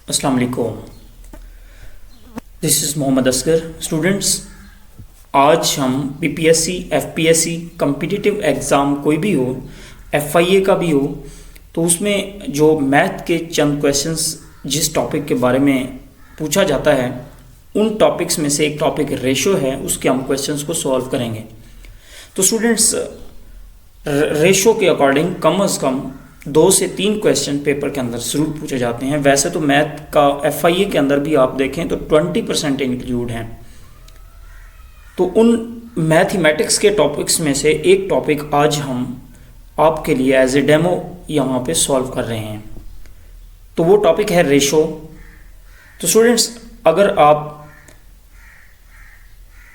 अस्सलाम वालेकुम। This is Mohammad Asghar. Students, आज हम बीपीएससी, एफपीएससी, कम्पिटिटिव एग्ज़ाम कोई भी हो, एफआईए का भी हो, तो उसमें जो मैथ के चंद क्वेश्चंस जिस टॉपिक के बारे में पूछा जाता है, उन टॉपिक्स में से एक टॉपिक रेशो है, उसके हम क्वेश्चंस को सॉल्व करेंगे। तो स्टूडेंट्स, रेशो के अकॉर्डिंग कम से कम 2 से 3 क्वेश्चन पेपर के अंदर ज़रूर पूछे जाते हैं। वैसे तो मैथ का एफआईए के अंदर भी आप देखें तो 20% इंक्लूड हैं। तो उन मैथमेटिक्स के टॉपिक्स में से एक टॉपिक आज हम आपके लिए एज ए डेमो यहाँ पे सॉल्व कर रहे हैं। तो वो टॉपिक है रेशो। तो स्टूडेंट्स, अगर आप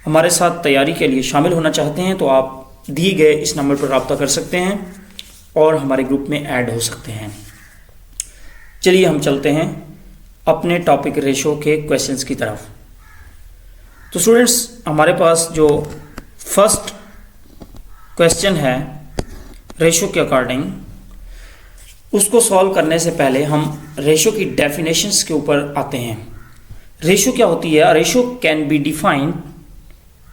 हमारे साथ तैयारी के लिए शामिल होना चाहते हैं तो आप दिए गए इस नंबर पर रब्ता कर सकते हैं और हमारे ग्रुप में ऐड हो सकते हैं। चलिए हम चलते हैं अपने टॉपिक रेशो के क्वेश्चंस की तरफ। तो स्टूडेंट्स, हमारे पास जो फर्स्ट क्वेश्चन है रेशो के अकॉर्डिंग, उसको सॉल्व करने से पहले हम रेशो की डेफिनेशंस के ऊपर आते हैं। रेशो क्या होती है? Ratio can be defined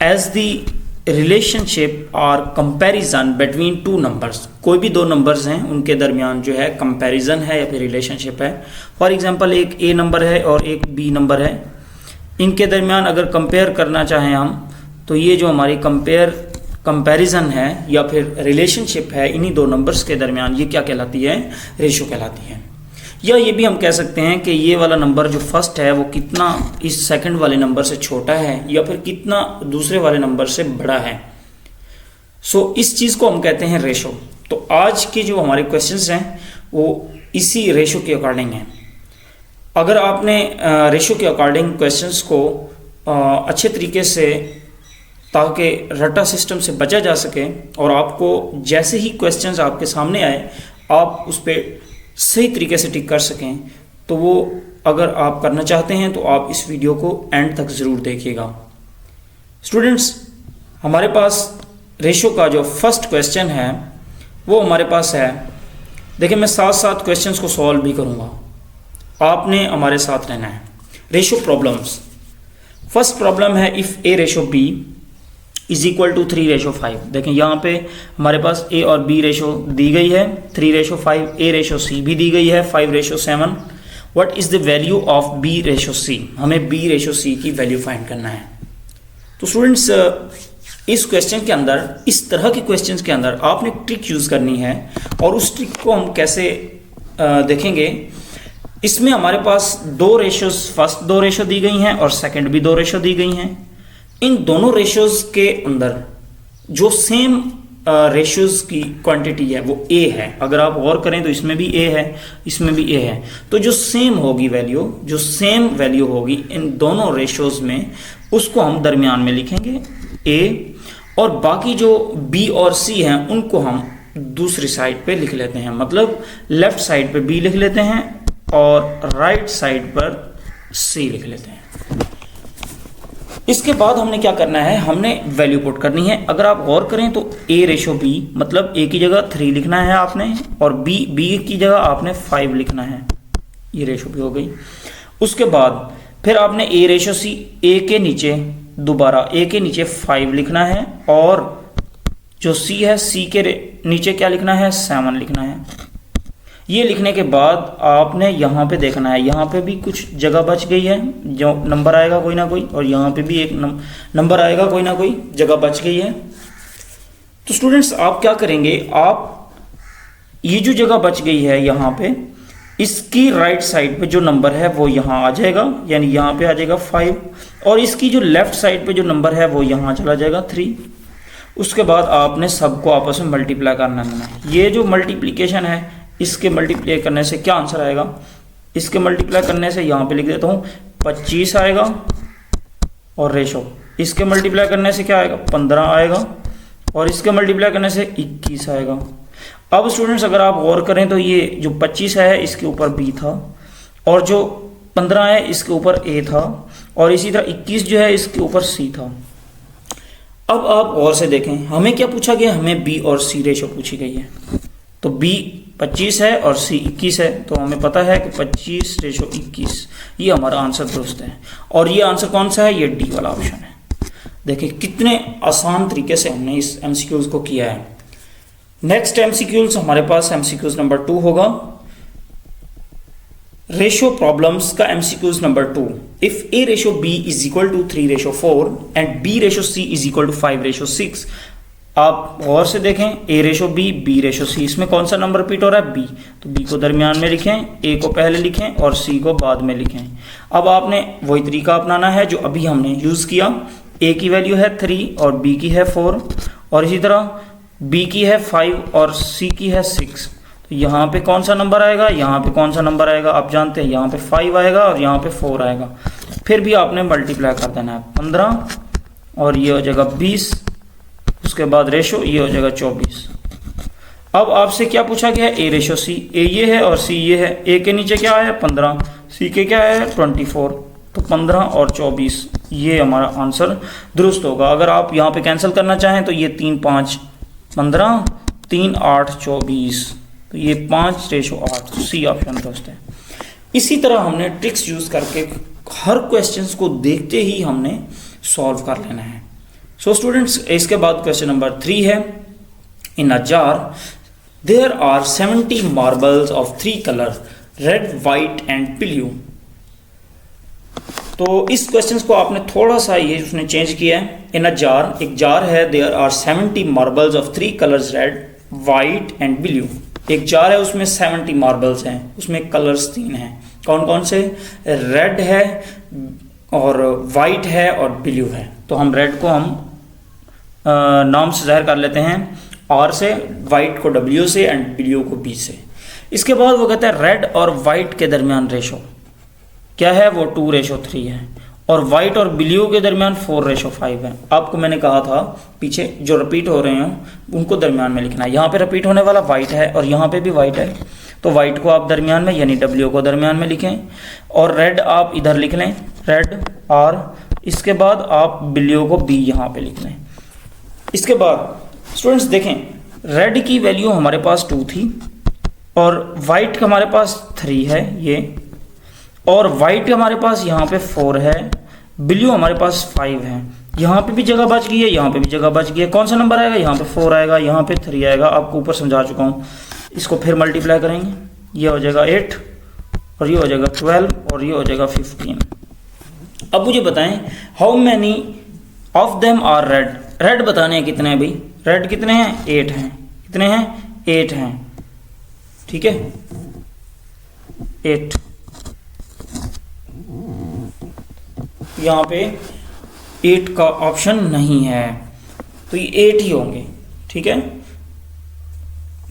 as the relationship और कंपैरिजन बिटवीन 2 नंबर्स। कोई भी 2 नंबर्स हैं, उनके दरमियान जो है कंपैरिजन है या फिर रिलेशनशिप है। फॉर एग्जांपल, एक ए नंबर है और एक बी नंबर है। इनके दरमियान अगर कंपेयर करना चाहें हम, तो ये जो हमारी कंपैरिजन है या फिर रिलेशनशिप है इन्हीं 2 नंबर्स के दरमियान, ये क्या कहलाती है? रेशो कहलाती है। या ये भी हम कह सकते हैं कि ये वाला नंबर जो फर्स्ट है वो कितना इस सेकंड वाले नंबर से छोटा है या फिर कितना दूसरे वाले नंबर से बड़ा है। सो इस चीज़ को हम कहते हैं रेशो। तो आज के जो हमारे क्वेश्चंस हैं वो इसी रेशो के अकॉर्डिंग हैं। अगर आपने रेशो के अकॉर्डिंग क्वेश्चंस को अच्छे तरीके से, ताकि रटा सिस्टम से बचा जा सके और आपको जैसे ही क्वेश्चंस आपके सामने आए आप उस पर सही तरीके से टिक कर सकें, तो वो अगर आप करना चाहते हैं तो आप इस वीडियो को एंड तक ज़रूर देखिएगा। स्टूडेंट्स, हमारे पास रेशो का जो फर्स्ट क्वेश्चन है वो हमारे पास है। देखिए, मैं साथ साथ क्वेश्चंस को सॉल्व भी करूँगा, आपने हमारे साथ रहना है। Ratio problems. फर्स्ट प्रॉब्लम है if A ratio B is equal to 3:5। देखें, यहाँ पे हमारे पास ए और बी रेशो दी गई है 3:5, ए रेशो सी भी दी गई है 5:7। What is the value of B ratio C? हमें बी रेशो सी की वैल्यू फाइंड करना है। तो स्टूडेंट्स, इस क्वेश्चन के अंदर, इस तरह के क्वेश्चन के अंदर आपने ट्रिक यूज करनी है। और उस ट्रिक को हम कैसे देखेंगे? इसमें हमारे पास 2 रेशोज, फर्स्ट 2 रेशो दी गई हैं और सेकंड भी 2 रेशो दी गई हैं। इन दोनों रेशोज के अंदर जो सेम रेशोज की क्वांटिटी है वो ए है। अगर आप गौर करें तो इसमें भी ए है, इसमें भी ए है। तो जो सेम होगी वैल्यू, जो सेम वैल्यू होगी इन दोनों रेशोज में, उसको हम दरमियान में लिखेंगे ए, और बाकी जो बी और सी हैं उनको हम दूसरी साइड पे लिख लेते हैं। मतलब लेफ्ट साइड पे बी लिख लेते हैं और राइट साइड पर सी लिख लेते हैं। इसके बाद हमने क्या करना है? हमने वैल्यू पुट करनी है। अगर आप गौर करें तो ए रेशो बी, मतलब ए की जगह 3 लिखना है आपने, और बी की जगह आपने 5 लिखना है। ये रेशो भी हो गई। उसके बाद फिर आपने ए रेशो सी, ए के नीचे दोबारा ए के नीचे 5 लिखना है, और जो सी है सी के नीचे क्या लिखना है? 7 लिखना है। ये लिखने के बाद आपने यहाँ पे देखना है, यहाँ पे भी कुछ जगह बच गई है, जो नंबर आएगा कोई ना कोई, और यहाँ पे भी एक नंबर आएगा कोई ना कोई, जगह बच गई है। तो स्टूडेंट्स, आप क्या करेंगे? आप ये जो जगह बच गई है यहाँ पे, इसकी राइट साइड पे जो नंबर है वो यहाँ आ जाएगा, यानी यहाँ पे आ जाएगा 5, और इसकी जो लेफ्ट साइड पे जो नंबर है वो यहाँ चला जाएगा 3। उसके बाद आपने सबको आपस में मल्टीप्लाई करना है। ये जो मल्टीप्लीकेशन है, इसके मल्टीप्लाई करने से क्या आंसर आएगा? इसके मल्टीप्लाई करने से यहाँ पे लिख देता हूँ 25 आएगा, और रेशो इसके मल्टीप्लाई करने से क्या आएगा? 15 आएगा, और इसके मल्टीप्लाई करने से 21 आएगा। अब स्टूडेंट्स, अगर आप गौर करें तो ये जो 25 है इसके ऊपर बी था, और जो 15 है इसके ऊपर ए था, और इसी तरह 21 जो है इसके ऊपर सी था। अब आप गौर से देखें, हमें क्या पूछा गया? हमें बी और सी रेशो पूछी गई है। तो बी 25 है और C 21 है, तो हमें पता है कि 25:21 ये हमारा आंसर दुरुस्त है। और ये आंसर कौन सा है? ये डी वाला ऑप्शन है। देखिए कितने आसान तरीके से हमने इस MCQs को किया है। नेक्स्ट MCQs हमारे पास MCQs नंबर 2 होगा। रेशियो प्रॉब्लम्स का MCQs number 2। If A ratio B is equal to 3:4 and B ratio C is equal to 5:6। आप गौर से देखें, A ratio B, B ratio C, इसमें कौन सा नंबर रिपीट हो रहा है? B। तो B को दरमियान में लिखें, A को पहले लिखें और C को बाद में लिखें। अब आपने वही तरीका अपनाना है जो अभी हमने यूज़ किया। A की वैल्यू है 3 और B की है 4 और इसी तरह B की है 5 और C की है 6। तो यहाँ पे कौन सा नंबर आएगा? यहाँ पे कौन सा नंबर आएगा? आप जानते हैं यहाँ पे 5 आएगा और यहाँ पे 4 आएगा। फिर भी आपने मल्टीप्लाई कर देना है 15 और ये हो जाएगा 20, उसके बाद रेशो ये हो जाएगा 24। अब आपसे क्या पूछा गया है? A रेशो C, A ये है और C ये है। A के नीचे क्या है? 15, C के क्या है? 24। तो 15 और 24 ये हमारा आंसर दुरुस्त होगा। अगर आप यहाँ पे कैंसिल करना चाहें तो ये 3 5 15, 3 8 24, तो ये 5:8, तो C ऑप्शन दुरुस्त है। इसी तरह हमने ट्रिक्स यूज करके हर क्वेश्चंस को देखते ही हमने सॉल्व कर लेना है। सो स्टूडेंट्स, इसके बाद क्वेश्चन नंबर 3 है। In a jar there are 70 marbles of 3 colour, red, white and blue. तो इस क्वेश्चन को आपने थोड़ा सा ये उसने चेंज किया है। इन अ जार, एक जार है, there are 70 marbles of 3 colours, red, white and blue. एक जार है, उसमें 70 मार्बल्स हैं, उसमें कलर्स 3 हैं। कौन कौन से? रेड है और वाइट है और ब्लू है। तो हम रेड को हम नाम से ज़ाहिर कर लेते हैं R से, वाइट को W से एंड ब्लू को B से। इसके बाद वो कहता है रेड और वाइट के दरमियान रेशो क्या है? वो 2:3 है और वाइट और ब्लू के दरमियान 4:5 है। आपको मैंने कहा था पीछे जो रिपीट हो रहे हैं उनको दरमियान में लिखना है। यहाँ पे रिपीट होने वाला वाइट है और यहाँ पे भी वाइट है, तो वाइट को आप दरमियान में यानी W को दरमियान में लिखें और रेड आप इधर लिख लें, रेड R। इसके बाद आप ब्लू को B यहाँ पे लिख लें। इसके बाद स्टूडेंट्स देखें, रेड की वैल्यू हमारे पास 2 थी और वाइट का हमारे पास 3 है ये, और वाइट हमारे पास यहाँ पे 4 है, ब्लू हमारे पास 5 है। यहाँ पे भी जगह बच गई है, यहाँ पे भी जगह बच गई है। कौन सा नंबर आएगा? यहाँ पे 4 आएगा, यहाँ पे 3 आएगा। आपको ऊपर समझा चुका हूँ। इसको फिर मल्टीप्लाई करेंगे, ये हो जाएगा 8 और ये हो जाएगा 12 और ये हो जाएगा 15। अब मुझे बताएं how many of them are red. Red बताने हैं कितने हैं भाई? रेड कितने हैं? 8 हैं। कितने हैं? 8 हैं। ठीक है, 8। यहाँ पे 8 का ऑप्शन नहीं है, तो ये 8 ही होंगे। ठीक है,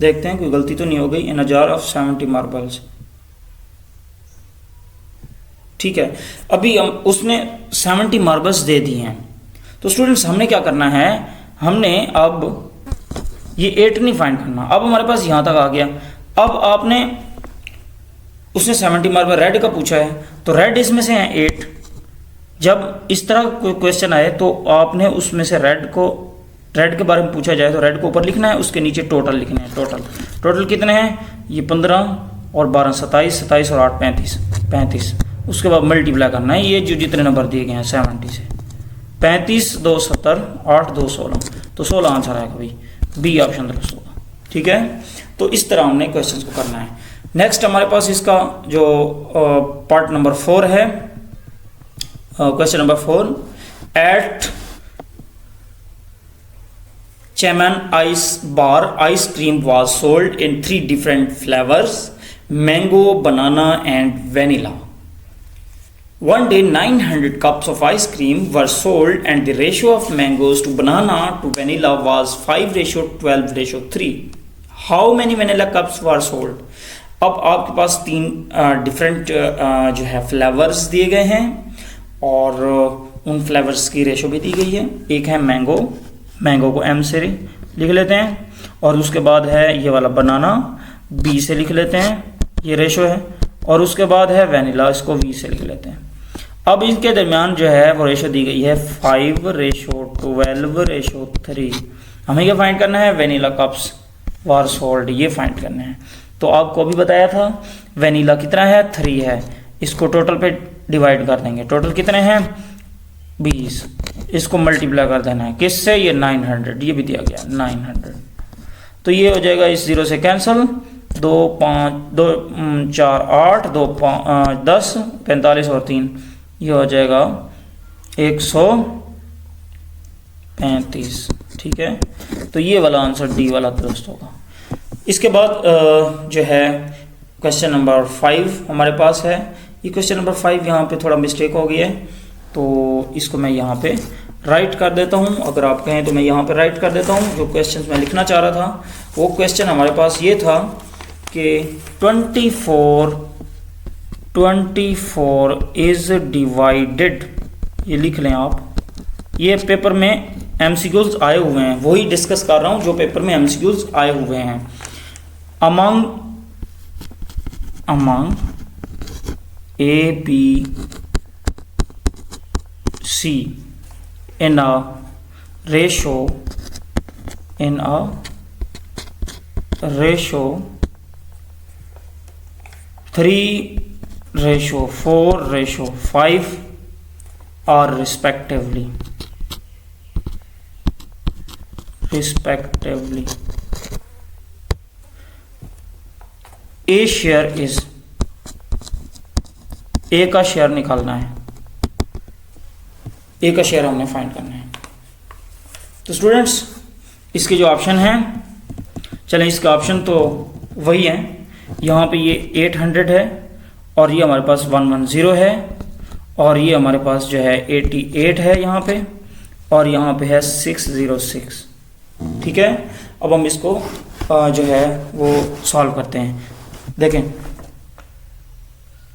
देखते हैं कोई गलती तो नहीं हो गई। इन अ जार ऑफ 70 मार्बल्स। ठीक है, अभी हम उसने 70 मार्बल्स दे दिए हैं। तो स्टूडेंट्स हमने क्या करना है? हमने अब ये 8 नहीं फाइंड करना। अब हमारे पास यहाँ तक आ गया। अब आपने उसने 70 मार्बल रेड का पूछा है, तो रेड इसमें से है 8। जब इस तरह कोई क्वेश्चन आए तो आपने उसमें से रेड के बारे में पूछा जाए तो रेड को ऊपर लिखना है, उसके नीचे टोटल लिखना है। टोटल कितने हैं? ये 15 और 12 27, 27 और 8 35। उसके बाद मल्टीप्लाई करना है ये जो जितने नंबर दिए गए हैं 70 से। 35 2 70, 8 2 16, तो 16 आंसर आएगा भाई। बी ऑप्शन दुरुस्त होगा। ठीक है, तो इस तरह हमने क्वेश्चंस को करना है। नेक्स्ट हमारे पास इसका जो पार्ट नंबर 4 है, question number 4। At Cheman ice bar ice cream was sold in 3 different flavors, mango, banana and vanilla. One day 900 cups of ice cream were sold and the ratio of mangoes to banana to vanilla was 5:12:3. How many vanilla cups were sold? अब आपके पास 3 different जो है flavours दिए गए हैं और उन flavours की रेशो भी दी गई है। एक है मैंगो को M से लिख लेते हैं, और उसके बाद है ये वाला बनाना B से लिख लेते हैं, ये रेशो है, और उसके बाद है वेनिला, इसको V से लिख लेते हैं। अब इनके दरमियान जो है वो रेशो दी गई है 5:12:3। हमें क्या फाइंड करना है? वेनिला कप्स वर सोल्ड, ये फाइंड करना है। तो आपको अभी बताया था वेनिला कितना है, 3 है। इसको टोटल पे डिवाइड कर देंगे, टोटल कितने हैं 20, इसको मल्टीप्लाई कर देना है किससे, ये 900, ये भी दिया गया 900। तो ये हो जाएगा इस 0 से कैंसिल, 2 5 2 4 8 2 5 10 45 और 3, ये हो जाएगा 135। ठीक है, तो ये वाला आंसर डी वाला दुरुस्त होगा। इसके बाद जो है क्वेश्चन नंबर 5 हमारे पास है। ये क्वेश्चन नंबर 5 यहाँ पे थोड़ा मिस्टेक हो गई है, तो इसको मैं यहाँ पे राइट कर देता हूँ। अगर आप कहें तो मैं यहाँ पे राइट कर देता हूँ। जो क्वेश्चन मैं लिखना चाह रहा था वो क्वेश्चन हमारे पास ये था कि 24 इज डिवाइडेड, ये लिख लें आप। ये पेपर में एमसीक्यूज आए हुए हैं, वही डिस्कस कर रहा हूँ जो पेपर में एमसीक्यूज आए हुए हैं। Among A, B, C in a ratio 3:4:5 are respectively. A share is, ए का शेयर निकालना है, ए का शेयर हमने फाइंड करना है। तो स्टूडेंट्स इसके जो ऑप्शन हैं, चलें इसका ऑप्शन तो वही है। यहाँ पे ये 800 है और ये हमारे पास 110 है और ये हमारे पास जो है 88 है यहाँ पे, और यहाँ पे है 606। ठीक है, अब हम इसको जो है वो सॉल्व करते हैं। देखें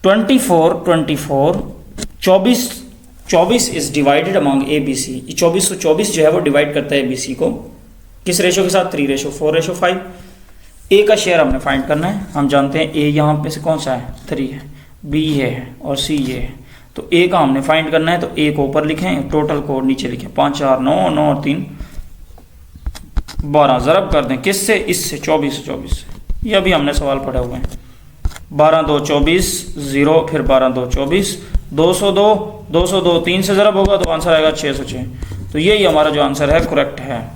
24 is divided among A B C. 24 जो है वो डिवाइड करता है ए बी सी को किस रेशो के साथ, 3:4:5। ए का शेयर हमने फाइंड करना है। हम जानते हैं ए यहाँ पे से कौन सा है, 3 है, बी ये है और सी ये है। तो ए का हमने फाइंड करना है, तो ए को ऊपर लिखें, टोटल को नीचे लिखें। 5 4 9 9 और 3 12, ज़रब कर दें किससे, इससे 24 से। ये अभी हमने सवाल पढ़े हुए हैं। 12 2 24 0, फिर 12 2 24, 202 3 से ज़रब होगा तो आंसर आएगा 606। तो यही हमारा जो आंसर है करेक्ट है।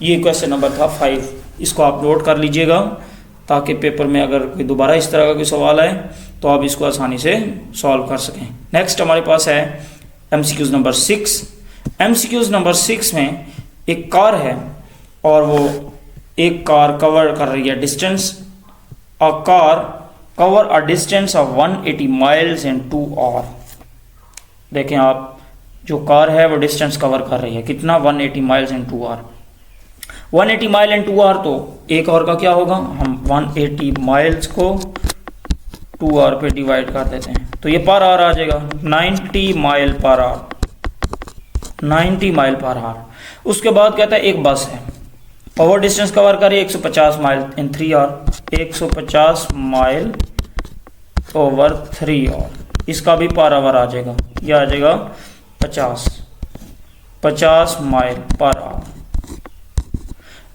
ये क्वेश्चन नंबर था 5। इसको आप नोट कर लीजिएगा ताकि पेपर में अगर कोई दोबारा इस तरह का कोई सवाल आए तो आप इसको आसानी से सॉल्व कर सकें। नेक्स्ट हमारे पास है एमसीक्यूज नंबर 6। एमसीक्यूज नंबर 6 में एक कार है और वो एक कार कवर कर रही है distance, a car cover a distance of 180 miles in 2 hour. देखें आप, जो कार है वो डिस्टेंस कवर कर रही है कितना, 180 miles in 2 hour. 180 mile in 2 hour, तो एक आवर का क्या होगा, हम 180 माइल्स को 2 आवर पे डिवाइड कर देते हैं तो ये पर आवर आ जाएगा 90 mile per hour. 90 mile per hour. उसके बाद कहता है एक बस है और वो डिस्टेंस कवर करिए 150 mile in 3 hour. 150 mile over 3 hour, इसका भी पर आवर आ जाएगा, ये आ जाएगा 50 माइल पर आवर।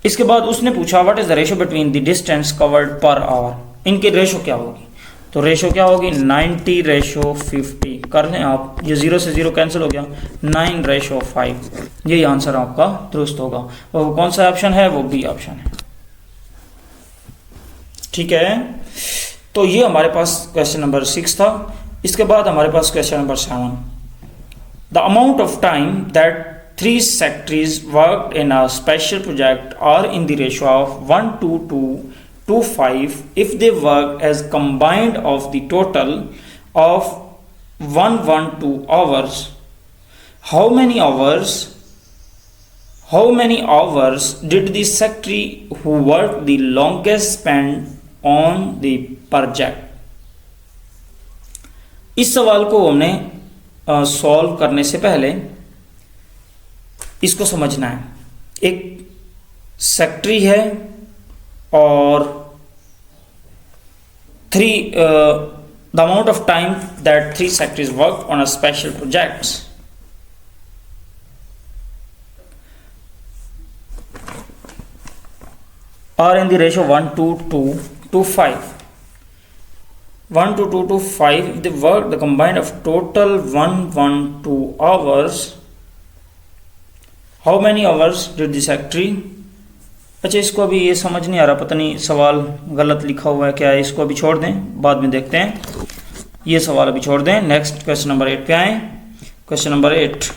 इसके बाद उसने पूछा what is the ratio between the distance covered per hour. इनकी रेशो क्या होगी, तो रेशो क्या होगी 90:50 कर लें आप, ये 0 से 0 कैंसिल हो गया, 9:5। यही आंसर आपका दुरुस्त होगा। वो कौन सा ऑप्शन है, वो बी ऑप्शन है। ठीक है, तो ये हमारे पास क्वेश्चन नंबर 6 था। इसके बाद हमारे पास question number 7। The amount of time that 3 secretaries worked in a special project are in the ratio of 1:2:5 if they worked as combined of the total of 112 hours. How many hours did the secretary who worked the longest spend on the project? इस सवाल को हमने solve करने से पहले इसको समझना है। एक सेक्रेटरी है और the amount of time that 3 secretaries work on a special projects. Are in the ratio 1:2:5 to 5. 1 to 2 to 5. If the work, the combined of total 112 hours, how many hours did the secretary? अच्छा, इसको अभी ये समझ नहीं आ रहा, पता नहीं सवाल गलत लिखा हुआ है क्या है, इसको अभी छोड़ दें, बाद में देखते हैं। ये सवाल अभी छोड़ दें। नेक्स्ट क्वेश्चन नंबर 8 पे आए। Question number 8,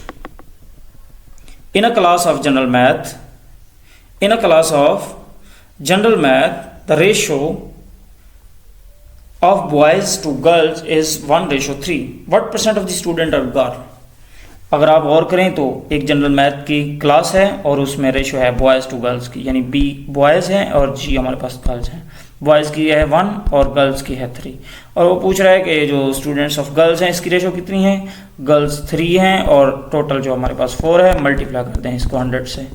in a class of general math, in a class of general math the ratio of boys to girls is 1:3. What percent of the student are girl? अगर आप गौर करें तो एक general math की class है और उसमें ratio है बॉयज़ टू गर्ल्स की, यानी बी बॉयज़ हैं और जी हमारे पास गर्ल्स हैं। बॉयज़ की है 1 और गर्ल्स की है 3, और वो पूछ रहा है कि जो स्टूडेंट्स ऑफ गर्ल्स हैं इसकी रेशो कितनी है? गर्ल्स 3 हैं और टोटल जो हमारे पास 4 है। मल्टीप्लाई करते हैं इसको 100 से,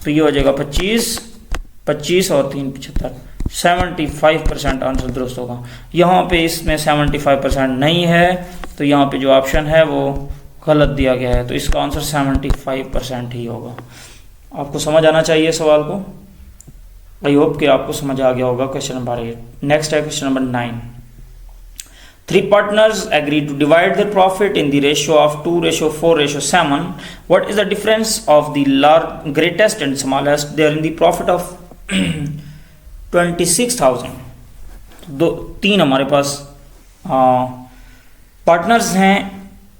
तो ये हो जाएगा 25 और 3 75, 75% आंसर दुरुस्त होगा। यहाँ पे इसमें 75% नहीं है, तो यहाँ पे जो ऑप्शन है वो गलत दिया गया है, तो इसका आंसर 75% ही होगा। आपको समझ आना चाहिए सवाल को। आई होप कि आपको समझ आ गया होगा। Question number 8। नेक्स्ट है question number 9। 3 partners agree to divide their profit in the ratio of 2:4:7. What is the difference of the greatest and smallest? They are in the profit of 26,000. 3 हमारे पास partners हैं।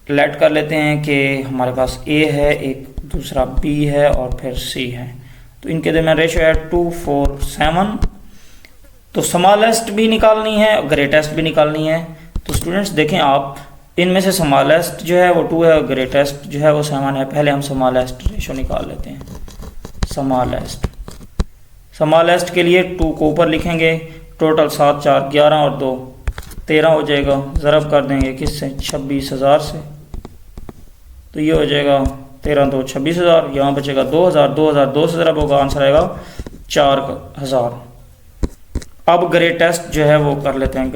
Late कर लेते हैं कि हमारे पास ए है, एक दूसरा बी है और फिर सी है, तो इनके दरमियान रेशो है 2:4:7। तो स्मॉलेस्ट भी निकालनी है, ग्रेटेस्ट भी निकालनी है। तो स्टूडेंट्स देखें आप, इनमें से स्मॉलेस्ट जो है वो 2 है और ग्रेटेस्ट जो है वो 7 है। पहले हम स्मॉलेस्ट रेशो निकाल लेते हैं। स्मॉलेस्ट के लिए 2 को ऊपर लिखेंगे, टोटल 7 4 11 और 2 13 हो जाएगा। ज़रब कर देंगे किससे? 26,000 से, तो ये हो जाएगा 13 2 26,000। यहाँ बचेगा 2,000 से ज़रब होगा, आंसर आएगा 4,000। अब ग्रेटेस्ट जो है वो कर लेते हैं।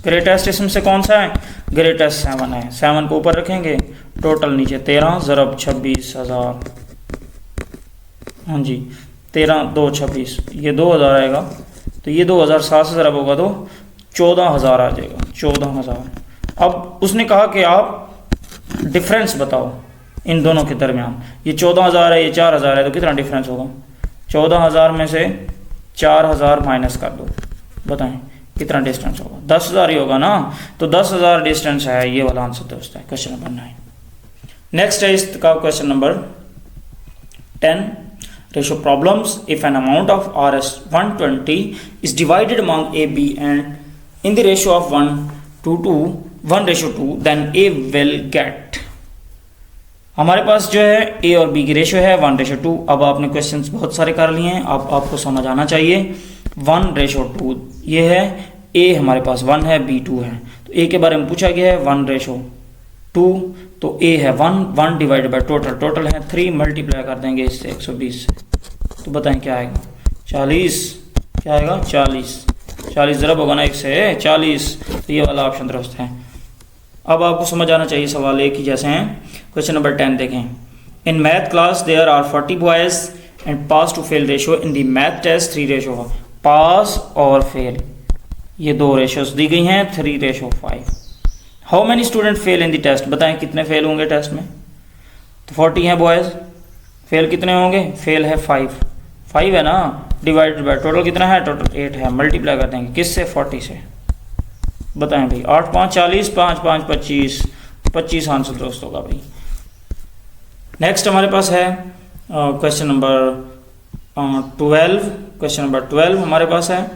ग्रेटेस्ट इसमें से कौन सा है? ग्रेटेस्ट 7 है। 7 को ऊपर रखेंगे, टोटल नीचे 13 ज़रब 26,000। हाँ जी, 13 2 26, ये 2,000 आएगा, तो ये 2,007 से ज़रब होगा तो 14,000 आ जाएगा। 14,000। अब उसने कहा कि आप डिफरेंस बताओ इन दोनों के दरमियान। ये 14,000 है, ये 4,000 है, तो कितना डिफरेंस होगा? 14,000 में से 4,000 माइनस कर दो, बताएं कितना डिस्टेंस होगा? 10,000 ही होगा ना, तो 10,000 डिस्टेंस है। ये वाला आंसर दोस्त है क्वेश्चन नंबर 9। नेक्स्ट है इसका question number 10। Ratio problems. If an amount of Rs 120 is divided among A, B and in the ratio of 1:2, then A will get। हमारे पास जो है A और B की रेशो है 1:2। अब आपने क्वेश्चंस बहुत सारे कर लिए हैं, अब आपको समझ आना चाहिए। 1:2 ये है, A हमारे पास 1 है, B 2 है, तो A के बारे में पूछा गया है 1:2, तो A है 1 डिवाइड बाय टोटल है 3, मल्टीप्लाई कर देंगे इससे 120 से, तो बताएं क्या आएगा? 40। क्या आएगा? 40 ज़रब होगा ना 1 से 40, तो ये वाला ऑप्शन दुरुस्त है। अब आपको समझ आना चाहिए, सवाल एक ही जैसे हैं। क्वेश्चन नंबर 10 देखें। In math class there are 40 boys and pass to fail ratio in the math test 3 ratio. Pass और फेल ये 2 रेशोज दी गई हैं, 3:5। How many student fail in the test? बताएं कितने फेल होंगे टेस्ट में? तो 40 हैं बॉयज़, फेल कितने होंगे? फेल है 5 है ना, डिवाइडेड बाय टोटल कितना है? टोटल 8 है। मल्टीप्लाई कर देंगे किससे? 40 से। बताएं भाई, 8 5 40, 5 5 25 आंसर दोस्त होगा भाई। नेक्स्ट हमारे पास है क्वेश्चन नंबर 12। क्वेश्चन नंबर 12 हमारे पास है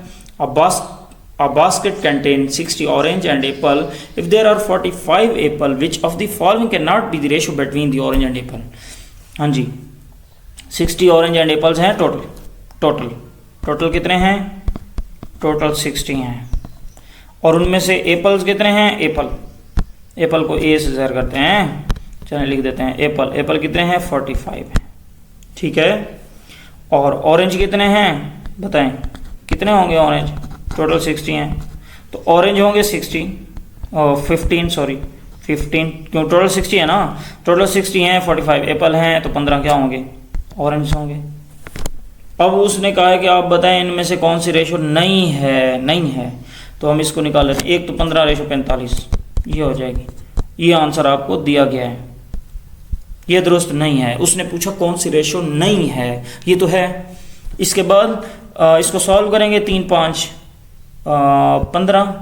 A basket contains 60 orange and apple. If there are 45 apple, which of the following cannot be the ratio between the orange and apple? हाँ जी, 60 orange and apples हैं total कितने हैं? Total 60 हैं, और उनमें से एप्पल्स कितने हैं? एप्पल को ए से ज़ाहिर करते हैं, चलिए लिख देते हैं एप्पल कितने हैं? 45 हैं, ठीक है। और ऑरेंज कितने हैं? बताएं कितने होंगे ऑरेंज? टोटल 60 हैं, तो ऑरेंज होंगे 15 क्यों? टोटल 60 है ना, टोटल 60 हैं, 45 एप्पल हैं, तो 15 क्या होंगे? ऑरेंज होंगे। अब उसने कहा है कि आप बताएं इनमें से कौन सी रेशो नहीं है। तो हम इसको निकाल लेते हैं। एक तो 15:45 ये हो जाएगी। ये आंसर आपको दिया गया है, ये दुरुस्त नहीं है। उसने पूछा कौन सी रेशो नहीं है, ये तो है। इसके बाद इसको सॉल्व करेंगे। 3 5 15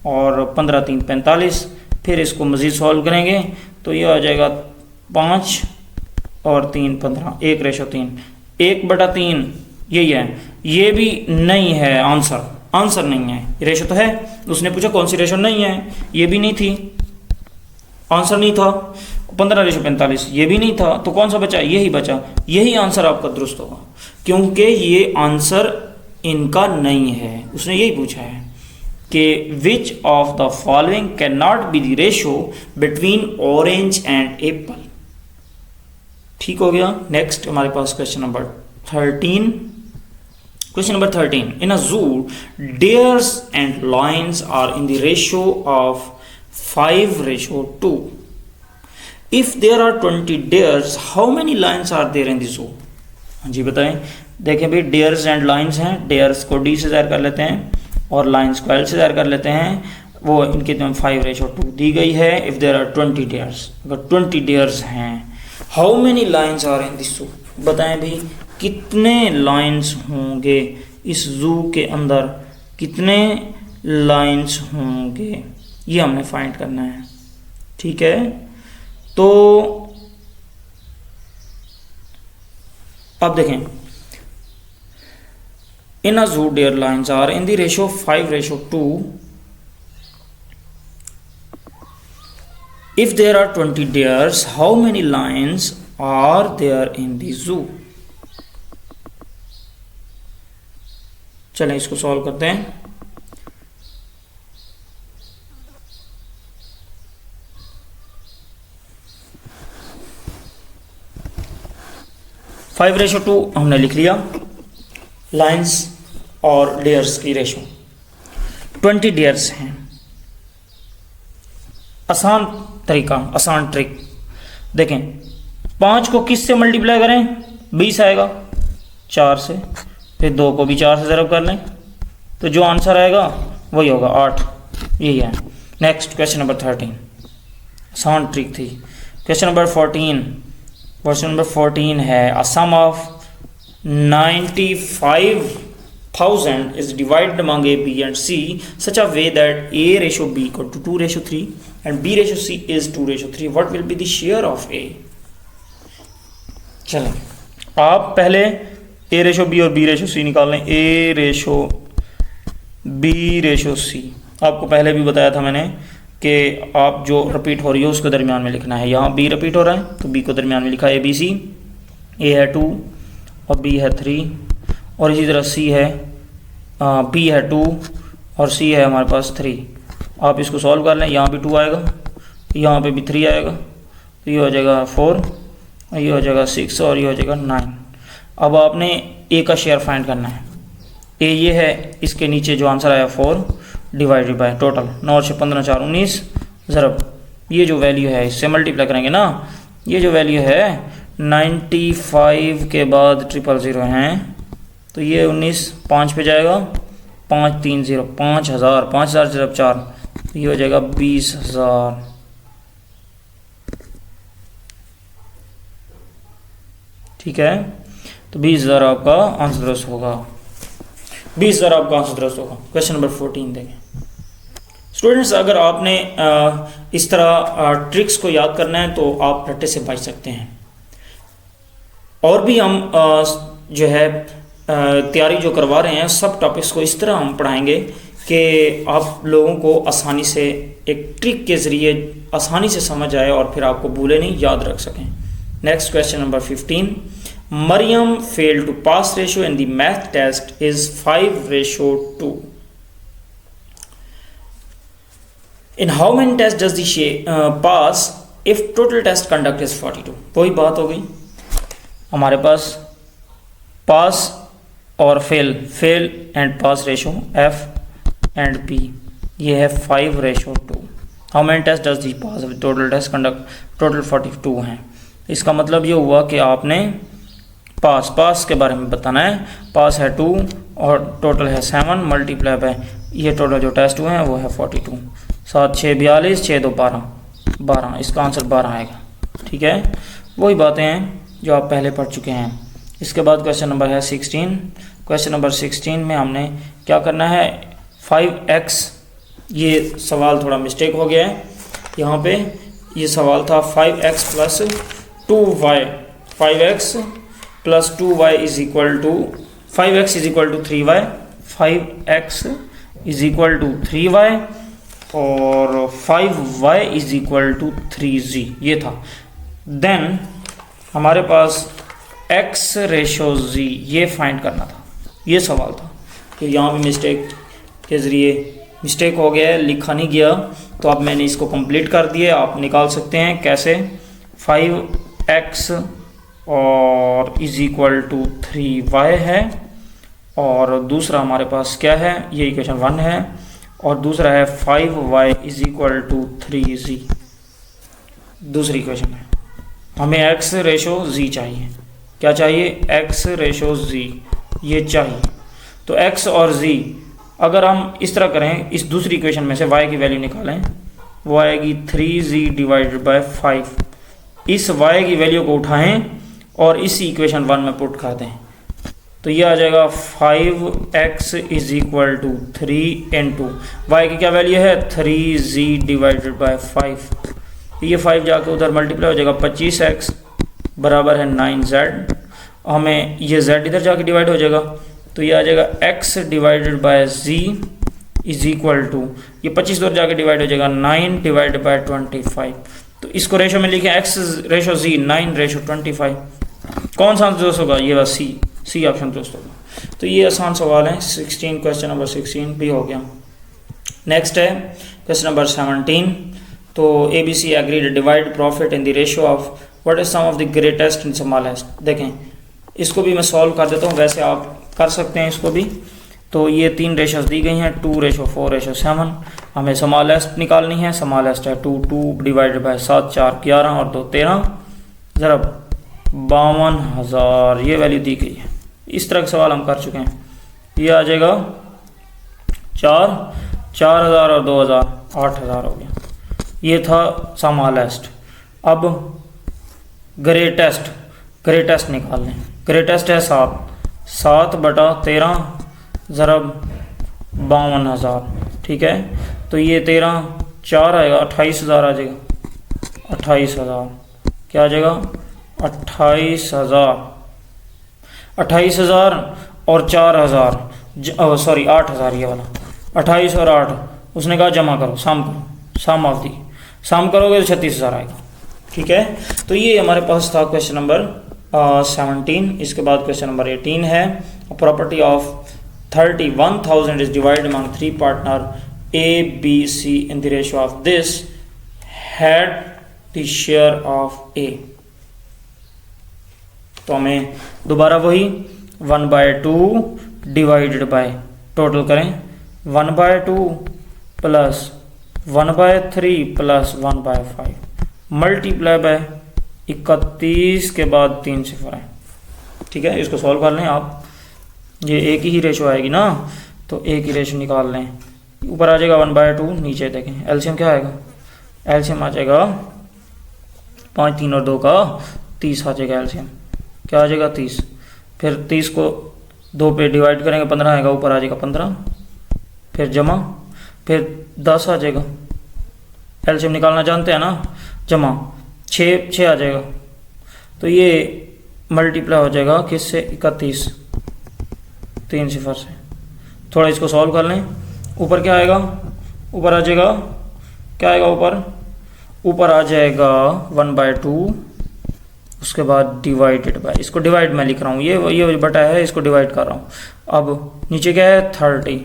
और 15 3 45। फिर इसको मज़ीद सॉल्व करेंगे तो ये आ जाएगा 5 और 3 15, 1:3, 1/3 यही है। ये भी नहीं है, आंसर नहीं है। रेशो तो है, उसने पूछा कौन सी रेशो नहीं है, ये भी नहीं थी, आंसर नहीं था। 15:45 ये भी नहीं था, तो कौन सा बचा? यही बचा। यही आंसर आपका दुरुस्त होगा, क्योंकि ये आंसर इनका नहीं है। उसने यही पूछा है कि which of the following can not be the ratio between orange and Apple. ठीक हो गया। नेक्स्ट हमारे पास question number 13। Question number 13. In a zoo, deers and lions are in the ratio of 5:2. If there are 20 deers, how many lions are there in the zoo? हाँ जी बताएं। देखें भाई, deers and lions हैं। deers को D से ज़ाहिर कर लेते हैं और lions को L से ज़ाहिर कर लेते हैं। वो इनकी तो 5:2 दी गई है। If there are 20 deers, अगर 20 deers हैं, how many lions are in the zoo? बताएं भाई कितने लाइन्स होंगे इस जू के अंदर, कितने लाइन्स होंगे, ये हमने फाइंड करना है। ठीक है, तो अब देखें, in a zoo deer lions are in the ratio 5:2। If there are 20 deers, how many lions are there in the zoo? चलें इसको सॉल्व करते हैं। फाइव रेशो 2 हमने लिख लिया, लाइन्स और डियर्स की रेशो। 20 डियर्स हैं। आसान तरीका, आसान ट्रिक देखें। 5 को किस से मल्टीप्लाई करें? 20 आएगा 4 से, फिर 2 को भी 4 से ज़रब कर लें, तो जो आंसर आएगा वही होगा 8। यही है। नेक्स्ट क्वेश्चन नंबर 13, आसान ट्रिक थी। क्वेश्चन नंबर 14, क्वेश्चन नंबर 14 है a sum of 95,000 is divided among A B and C such a way that A:B = 2:3 and B:C is 2:3। What will be the share of A? चलें, आप पहले A:B और B:C निकाल लें। A:B:C आपको पहले भी बताया था मैंने कि आप जो रिपीट हो रही है उसको दरमियान में लिखना है। यहाँ B रिपीट हो रहा है तो B को दरमियान में लिखा है ABC। A है 2 और B है 3 और इसी तरह C है B है 2 और C है हमारे पास 3। आप इसको सॉल्व कर लें। यहाँ भी 2 आएगा, यहाँ पे भी 3 आएगा, तो ये हो जाएगा 4 और ये हो जाएगा 6 और ये हो जाएगा 9। अब आपने A का शेयर फाइंड करना है। A ये है, इसके नीचे जो आंसर आया 4 डिवाइडेड बाय टोटल 9 से 15 4 19 ज़रब ये जो वैल्यू है इससे मल्टीप्लाई करेंगे ना। ये जो वैल्यू है 95 के बाद 000 हैं, तो ये 19 5 पे जाएगा, 5 3 0 5000, 5000 ज़रब 4 तो ये हो जाएगा 20,000। ठीक है, तो 20,000 आपका आंसर दुरुस्त होगा। 20,000 आपका आंसर दुरुस्त होगा। क्वेश्चन नंबर 14 देखें। स्टूडेंट्स, अगर आपने इस तरह ट्रिक्स को याद करना है तो आप रट्टे से बच सकते हैं। और भी हम जो है तैयारी जो करवा रहे हैं सब टॉपिक्स को इस तरह हम पढ़ाएंगे कि आप लोगों को आसानी से एक ट्रिक के ज़रिए आसानी से समझ आए और फिर आपको भूले नहीं, याद रख सकें। Next question number 15। Mariam failed to pass ratio in the math test is 5:2. In how many tests does the pass if total test conduct is 42? वही बात हो गई हमारे पास, पास और fail and pass ratio F and P ये है 5:2। How many test does the pass with total test conduct total 42 हैं। इसका मतलब ये हुआ कि आपने पास के बारे में बताना है। पास है 2 और टोटल है 7 मल्टीप्लाई बाय ये टोटल जो टेस्ट हुए हैं वो है 42। 7 6 42, 6 2 12, इसका आंसर 12 आएगा। ठीक है, वही बातें हैं जो आप पहले पढ़ चुके हैं। इसके बाद क्वेश्चन नंबर है 16। क्वेश्चन नंबर 16 में हमने क्या करना है, 5x, ये सवाल थोड़ा मिस्टेक हो गया है यहाँ पे। ये सवाल था 5x plus 2y, 5x plus 2y is equal to 5x is equal to 3y, 5x is equal to 3y और 5y is equal to 3z, ये था। देन हमारे पास x रेशो z ये फाइंड करना था, ये सवाल था। तो यहाँ भी मिस्टेक के ज़रिए मिस्टेक हो गया है, लिखा नहीं गया, तो अब मैंने इसको कंप्लीट कर दिया। आप निकाल सकते हैं कैसे, 5x और इज इक्वल टू 3y है और दूसरा हमारे पास क्या है, ये इक्वेशन 1 है और दूसरा है 5y is equal to 3z, दूसरी इक्वेशन है। हमें x रेशो z चाहिए, क्या चाहिए, x रेशो z ये चाहिए। तो x और z अगर हम इस तरह करें, इस दूसरी इक्वेशन में से y की वैल्यू निकालें, वो आएगी 3z डिवाइडेड बाय 5। इस y की वैल्यू को उठाएं और इस इक्वेशन 1 में पुट कर दें, तो ये आ जाएगा 5x is equal to 3 into y की क्या वैल्यू है 3z डिवाइडेड बाय 5। ये 5 जाके उधर मल्टीप्लाई हो जाएगा, 25x बराबर है 9z। हमें ये z इधर जाके डिवाइड हो जाएगा, तो ये आ जाएगा x divided by z is equal to, ये 25 उधर जाके डिवाइड हो जाएगा 9 डिवाइडेड बाय 25। तो इसको रेशो में लिखें, x रेशो z 9 रेशो 25। कौन सा दोस्त होगा, ये बस सी ऑप्शन दोस्त होगा। तो ये आसान सवाल है 16, क्वेश्चन नंबर 16 भी हो गया। नेक्स्ट है क्वेश्चन नंबर 17। तो ABC agreed divide profit in the ratio of what is sum of the greatest and smallest. देखें इसको भी मैं सॉल्व कर देता हूँ, वैसे आप कर सकते हैं इसको भी। तो ये 3 रेशोज दी गई हैं, 2:4:7। हमें स्मॉलेस्ट निकालनी है, स्मॉलेस्ट है 2 डिवाइडेड बाय 7 4 11 और 2 13 ज़रा 52,000 ये वैल्यू दी गई है। इस तरह का सवाल हम कर चुके हैं। ये आ जाएगा 4,000 और 2,000 8,000 हो गया। ये था स्मॉलेस्ट। अब ग्रेटेस्ट निकाल लें। ग्रेटेस्ट है 7 बटा 13 ज़रा 52,000। ठीक है, तो ये 13 4 आएगा, 28,000 आ जाएगा। 28,000 क्या आ जाएगा, 28,000 और 4,000 सॉरी 8,000 ये वाला 28 और 8 उसने कहा जमा करो, सम ऑफ दी, सम करोगे तो 36,000 आएगा। ठीक है, तो ये हमारे पास था क्वेश्चन नंबर 17। इसके बाद क्वेश्चन नंबर 18 है, property of 31,000 is divided among 3 partner A, B, C in the ratio of this had the share of A। तो हमें दोबारा वही 1/2 डिवाइडेड बाय, टोटल करें 1/2 प्लस 1/3 प्लस 1/5 मल्टीप्लाई बाय 31 के बाद 3 सिफर है। ठीक है, इसको सॉल्व कर लें आप। ये एक ही रेशो आएगी ना, तो एक ही रेशो निकाल लें। ऊपर आ जाएगा 1/2, नीचे देखें एलसीएम क्या आएगा, एलसीएम आ जाएगा 5 3 और 2 का 30 आ जाएगा एलसीएम। क्या आ जाएगा 30, फिर 30 को 2 पे डिवाइड करेंगे 15 आएगा, ऊपर आ जाएगा 15, फिर जमा, फिर 10 आ जाएगा। एलसीएम निकालना जानते हैं ना, जमा 6 आ जाएगा। तो ये मल्टीप्लाई हो जाएगा किससे, 31 3 सिफर से। थोड़ा इसको सॉल्व कर लें। ऊपर क्या आएगा, ऊपर आ जाएगा क्या आएगा, ऊपर आ जाएगा 1/2, उसके बाद डिवाइडेड बाय, इसको डिवाइड मैं लिख रहा हूँ, ये बटा है, इसको डिवाइड कर रहा हूँ। अब नीचे क्या है 30,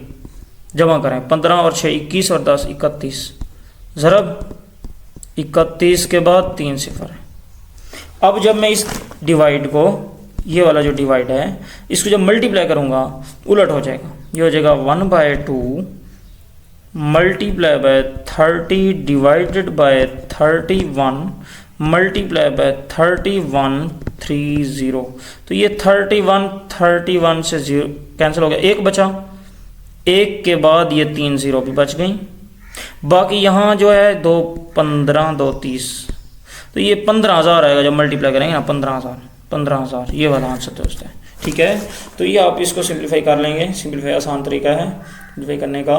जमा करें 15 और 6 21 और 10 31 ज़रब 31 के बाद 3 सिफर है। अब जब मैं इस डिवाइड को, ये वाला जो डिवाइड है, इसको जब मल्टीप्लाई करूँगा उलट हो जाएगा। ये हो जाएगा 1/2 multiply by 30 divided by 31 multiply by 3130। तो ये 31 से 0 कैंसिल हो गया, एक बचा, एक के बाद ये 3 0 भी बच गई। बाकी यहाँ जो है 2 15 2 30, तो ये 15,000 आएगा जब मल्टीप्लाई करेंगे ना, 15,000 ये वाला आंसर दोस्त है। ठीक है, तो ये आप इसको सिंप्लीफाई कर लेंगे, सिंप्लीफाई आसान तरीका है सिंप्लीफाई करने का।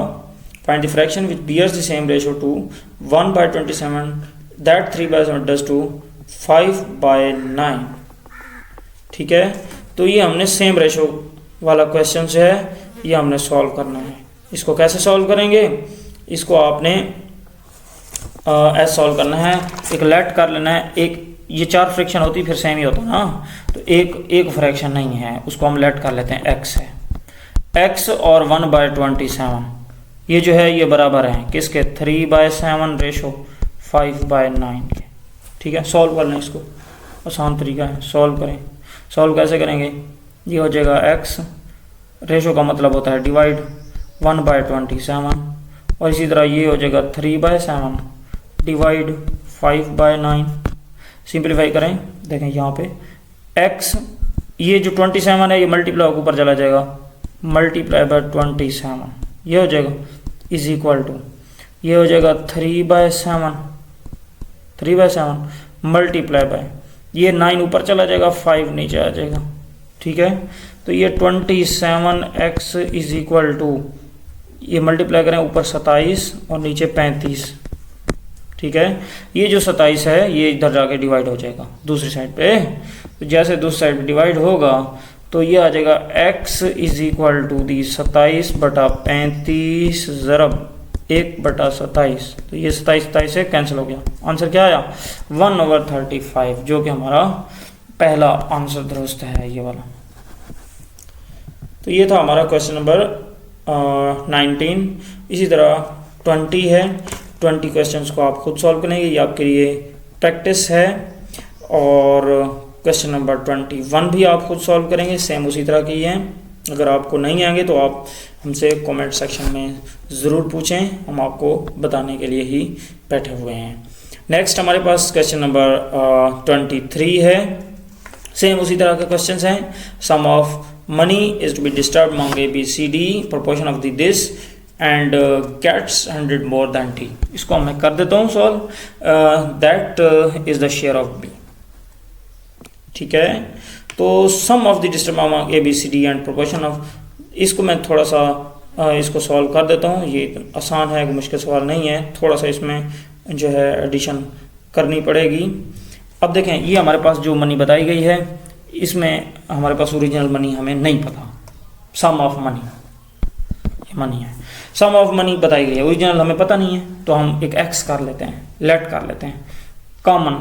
Find the fraction which bears the same ratio to 1/27 that 3/7 does to 5/9। ठीक है, तो ये हमने सेम रेशियो वाला क्वेश्चन जो है ये हमने सॉल्व करना है। इसको कैसे सॉल्व करेंगे, इसको आपने ऐसे सॉल्व करना है, एक लेट कर लेना है। एक ये 4 फ्रैक्शन होती फिर सेम ही होता ना, तो एक फ्रैक्शन नहीं है, उसको हम लेट कर लेते हैं, x है, x और 1/27 ये जो है ये बराबर है किसके, 3/7 रेशो 5/9 के। ठीक है, सॉल्व कर लें इसको, आसान तरीका है, सॉल्व करें। सॉल्व कैसे करेंगे, ये हो जाएगा x, रेशो का मतलब होता है डिवाइड, 1/27, और इसी तरह ये हो जाएगा 3/7 डिवाइड 5/9। सिंप्लीफाई करें, देखें यहाँ पे x, ये जो 27 है ये मल्टीप्लाई होकर ऊपर चला जाएगा, मल्टीप्लाई बाय 27 ये हो जाएगा, इज इक्वल टू ये हो जाएगा 3/7 मल्टीप्लाई बाय, ये 9 ऊपर चला जाएगा, 5 नीचे आ जाएगा। ठीक है, तो ये 27x इज इक्वल टू, ये मल्टीप्लाई करें ऊपर 27 और नीचे 35। ठीक है, ये जो 27 है ये इधर जाके डिवाइड हो जाएगा दूसरी साइड पे, तो जैसे दूसरी साइड पे डिवाइड होगा तो ये आ जाएगा x is equal to the 27/35 ज़रब 1/27, तो ये 27 से कैंसिल हो गया। आंसर क्या आया, 1/35, जो कि हमारा पहला आंसर दुरुस्त है ये वाला। तो ये था हमारा क्वेश्चन नंबर 19। इसी तरह 20 है, 20 क्वेश्चंस को आप खुद सॉल्व करेंगे, ये आपके लिए प्रैक्टिस है। और क्वेश्चन नंबर 21 भी आप खुद सॉल्व करेंगे, सेम उसी तरह की है। अगर आपको नहीं आएंगे तो आप हमसे कमेंट सेक्शन में ज़रूर पूछें, हम आपको बताने के लिए ही बैठे हुए हैं। नेक्स्ट हमारे पास क्वेश्चन नंबर 23 है, सेम उसी तरह के क्वेश्चन हैं। Sum of money is to be disturb among ABCD proportion of this and gets 100 more than T। इसको मैं कर देता हूँ solve, that is the share of B। ठीक है, तो sum of the disturb among ABCD and proportion of, इसको मैं थोड़ा सा इसको सॉल्व कर देता हूँ। ये आसान है, कोई मुश्किल सवाल नहीं है, थोड़ा सा इसमें जो है एडिशन करनी पड़ेगी। अब देखें, ये हमारे पास जो मनी बताई गई है इसमें हमारे पास ओरिजिनल मनी हमें नहीं पता, सम ऑफ मनी ये मनी है, सम ऑफ मनी बताई गई है, ओरिजिनल हमें पता नहीं है, तो हम एक x कर लेते हैं, लेट कर लेते हैं, कॉमन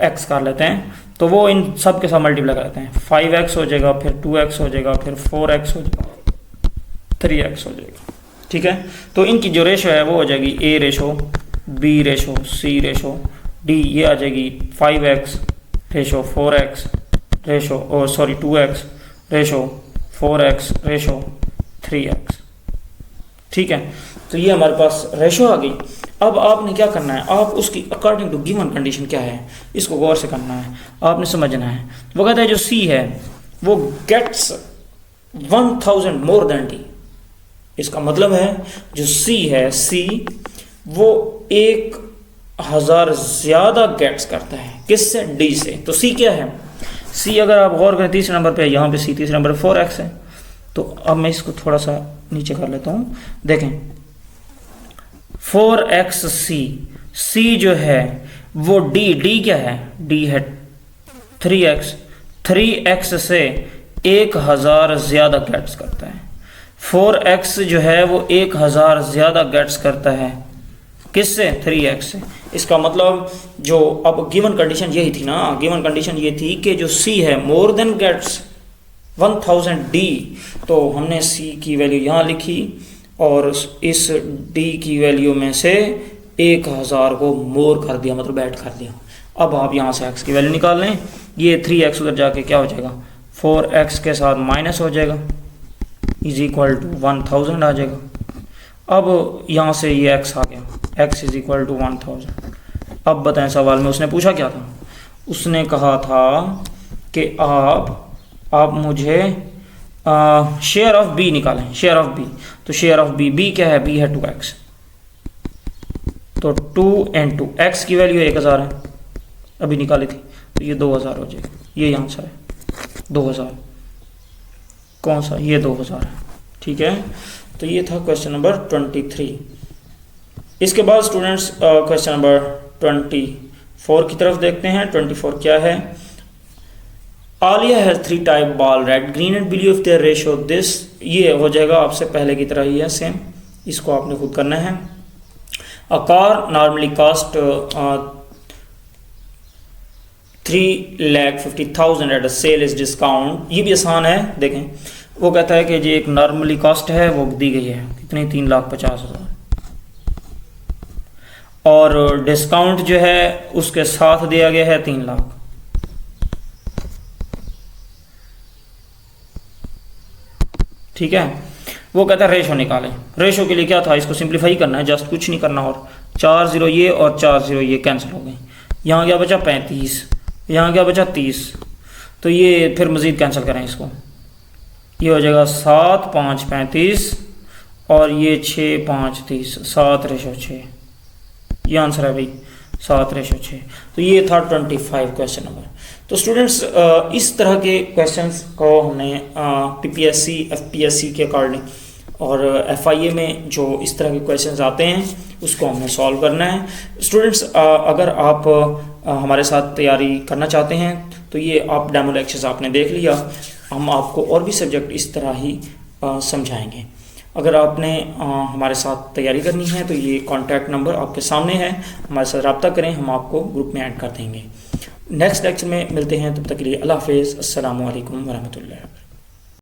x कर लेते हैं, तो वो इन सब के साथ मल्टीप्लाई कर लेते हैं। 5x हो जाएगा, फिर 2x हो जाएगा, फिर 4x हो जाएगा, 3x हो जाएगा। ठीक है, तो इनकी जो रेशो है वो हो जाएगी A ratio, B ratio, C ratio, D, ये आ जाएगी 5x रेशो 4x रेशो, और sorry 2x ratio 4x ratio 3x। ठीक है, तो ये हमारे पास रेशो आ गई। अब आपने क्या करना है, आप उसकी अकॉर्डिंग टू गिवन कंडीशन क्या है इसको गौर से करना है, आपने समझना है। वो कहता है जो C है वो गेट्स 1000 मोर देन D। इसका मतलब है जो C है, C वो 1000 ज्यादा गेट्स करता है, किससे, D से। तो C क्या है, C अगर आप गौर करें तीसरे नंबर पे, यहाँ पे C तीसरे नंबर 4x है। तो अब मैं इसको थोड़ा सा नीचे कर लेता हूँ, देखें 4xc, C जो है वो D क्या है, D है 3x से 1000 ज्यादा गेट्स करता है। 4x जो है वो 1000 ज्यादा गेट्स करता है, किससे, 3x से। इसका मतलब जो अब गिवन कंडीशन यही थी ना, गिवन कंडीशन ये थी कि जो C है मोर देन गेट्स 1000 D, तो हमने C की वैल्यू यहाँ लिखी और इस D की वैल्यू में से 1000 को मोर कर दिया, मतलब ऐड कर दिया। अब आप यहाँ से x की वैल्यू निकाल लें, ये 3x उधर जाके क्या हो जाएगा, 4x के साथ माइनस हो जाएगा, इज इक्वल टू 1000 आ जाएगा। अब यहाँ से ये x आ गया, x इज इक्वल टू 1000। अब बताएं सवाल में उसने पूछा क्या था। उसने कहा था कि आप मुझे शेयर ऑफ बी निकालें, शेयर ऑफ बी। तो शेयर ऑफ बी क्या है, बी है 2x, तो 2 and 2 x की वैल्यू 1000 है, अभी निकाली थी, तो ये 2000 हो जाएगा। ये आंसर है 2000। कौन सा, ये 2000 है। ठीक है, तो ये था क्वेश्चन नंबर 23। इसके बाद स्टूडेंट्स क्वेश्चन नंबर 24 की तरफ देखते हैं। 24 क्या है। Alia has 3 type ball, red, green and blue, if their ratio this. ये हो जाएगा आपसे पहले की तरह ही है, सेम, इसको आपने खुद करना है। A car normally cost 3,50,000 at a sale is discount. ये भी आसान है, देखें वो कहता है कि जी एक नॉर्मली कॉस्ट है वो दी गई है कितनी, 3,50,000, और डिस्काउंट जो है उसके साथ दिया गया है 3 लाख। ठीक है, वो कहता है रेशो निकालें। रेशो के लिए क्या था, इसको सिंप्लीफाई करना है, जस्ट कुछ नहीं करना, और 4 0 ये और 4 0 ये कैंसिल हो गए। यहाँ क्या बचा 35, यहाँ क्या बचा 30, तो ये फिर मज़ीद कैंसिल करें इसको, ये हो जाएगा 7 5 35 और ये 6 5 30, 7:6। ये आंसर है भाई 7:6। तो ये था 25 क्वेश्चन नंबर। तो स्टूडेंट्स इस तरह के क्वेश्चंस को हमने पीपीएससी एफपीएससी के अकॉर्डिंग और एफआईए में जो इस तरह के क्वेश्चंस आते हैं उसको हमने सॉल्व करना है। स्टूडेंट्स अगर आप हमारे साथ तैयारी करना चाहते हैं तो ये आप डेमो लेक्चर्स आपने देख लिया, हम आपको और भी सब्जेक्ट इस तरह ही समझाएंगे। अगर आपने हमारे साथ तैयारी करनी है तो ये कॉन्टैक्ट नंबर आपके सामने है, हमारे साथ रब्ता करें, हम आपको ग्रुप में ऐड कर देंगे। नेक्स्ट लेक्चर में मिलते हैं, तब तक के लिए अल्लाह हाफिज़, अस्सलामु अलैकुम वरहमतुल्लाह।